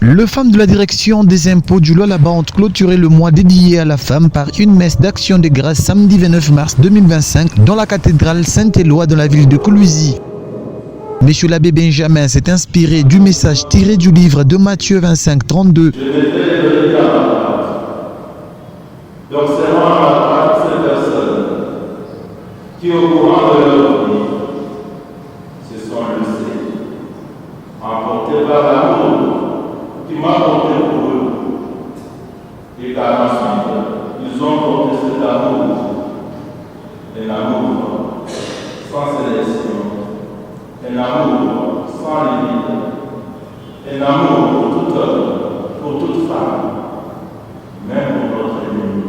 Les femmes de la direction des impôts du Lualaba ont clôturé le mois dédié à la femme par une messe d'action de grâce samedi 29 mars 2025 dans la cathédrale Saint-Éloi de la ville de Kolwezi. Monsieur l'abbé Benjamin s'est inspiré du message tiré du livre de Matthieu 25, 32. Je mettrai le regard à ma droite. Donc c'est moi à ma droite ces personnes qui au courant de leur vie se sont laissées emportées par l'amour qui m'a porté pour eux. Et par ensuite, ils ont porté cet amour, un amour sans sélection, un amour sans limite, un amour pour tout homme, pour toute femme, même pour notre ennemi.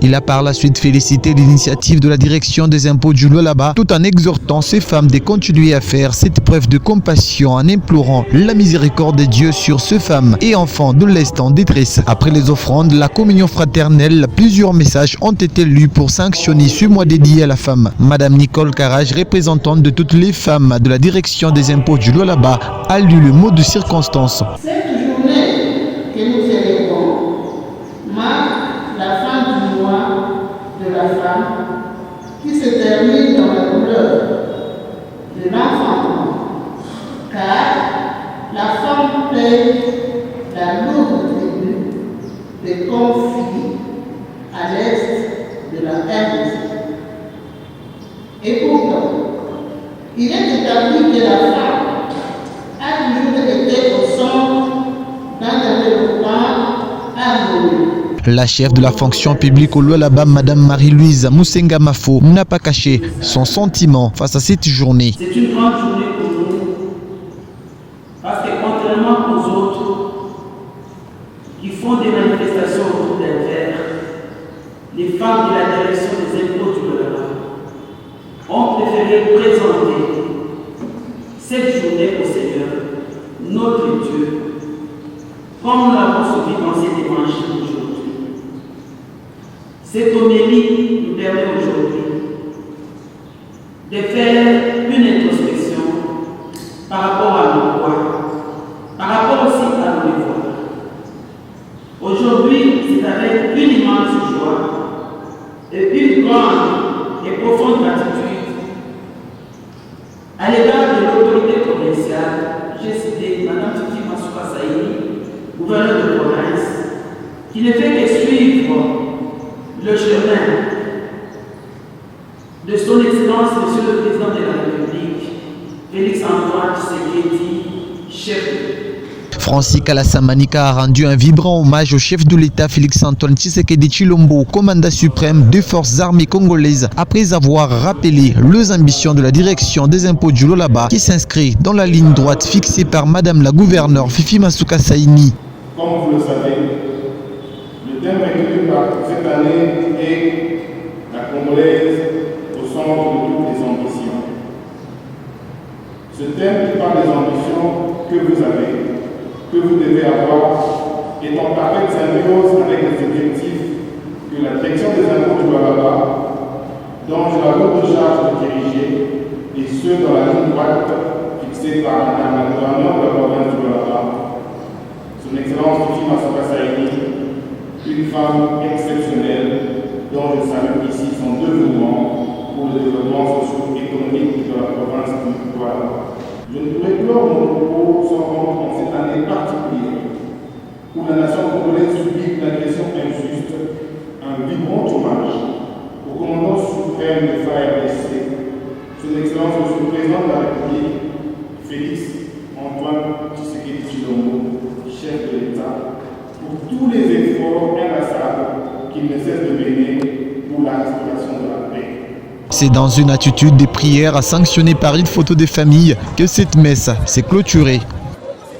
Il a par la suite félicité l'initiative de la direction des impôts du Lualaba tout en exhortant ces femmes de continuer à faire cette preuve de compassion en implorant la miséricorde de Dieu sur ces femmes et enfants de l'Est en détresse. Après les offrandes, la communion fraternelle, plusieurs messages ont été lus pour sanctionner ce mois dédié à la femme. Madame Nicole Carrage, représentante de toutes les femmes de la direction des impôts du Lualaba, a lu le mot de circonstance. Cette journée que nous célébrons marque la fin du mois de la femme qui se termine dans la douleur de l'enfantement, car la femme paye la lourde tribut des conflits à l'est de la Inde. Et pourtant, il est établi que la femme a toujours été au centre d'un développement harmonieux. La chef de la fonction publique au Lualaba, Madame Marie-Louise Moussenga Mafo, n'a pas caché son sentiment face à cette journée. C'est une grande journée pour nous, parce que contrairement aux autres qui font des manifestations autour d'un verre, les femmes de la direction des impôts du Lualaba ont préféré présenter cette journée au Seigneur, notre Dieu, comme nous l'avons suivi dans cet évangile aujourd'hui. Cette homélie nous permet aujourd'hui de faire une introspection par rapport à nos droits, par rapport aussi à nos devoirs. Aujourd'hui, c'est avec une immense joie et une grande et profonde gratitude à l'égard de l'autorité provinciale. J'ai cité Mme Titi Masuka Saïni, gouverneur de province, qui ne fait que suivre le chemin de son Excellence, Monsieur le Président de la République, Félix-Antoine Tshisekedi, chef de Francis Kalasamanika a rendu un vibrant hommage au chef de l'État Félix-Antoine Tshisekedi Tshilombo, commandant suprême des forces armées congolaises, après avoir rappelé les ambitions de la direction des impôts du Lualaba qui s'inscrit dans la ligne droite fixée par Madame la gouverneure Fifi Masuka Saïni. Comme vous le savez, le thème retenu par cette année est la Congolaise au centre de toutes les ambitions. Ce thème qui parle des ambitions que vous avez, que vous devez avoir, est en parfaite symbiose avec les objectifs que la direction des impôts du Lualaba, dont j'ai la lourde charge de diriger, et ceux dans la ligne droite fixée par Madame la gouverneure de la province du Lualaba, Son Excellence Fifi Masuka Saïni, une femme exceptionnelle dont je salue ici son dévouement pour le développement socio-économique de la province du Lualaba. Je ne pourrais clore mon propos sans rendre en cette année particulière où la nation congolaise subit une agression injuste, un vibrant hommage au commandant suprême de FARDC, Son Excellence Monsieur le Président de la République, Félix-Antoine Tshisekedi Tshilombo, chef de l'État, pour tous les efforts inlassables qu'il ne cesse de mener pour la restauration de la paix. C'est dans une attitude de prière sanctionnée par une photo de famille que cette messe s'est clôturée.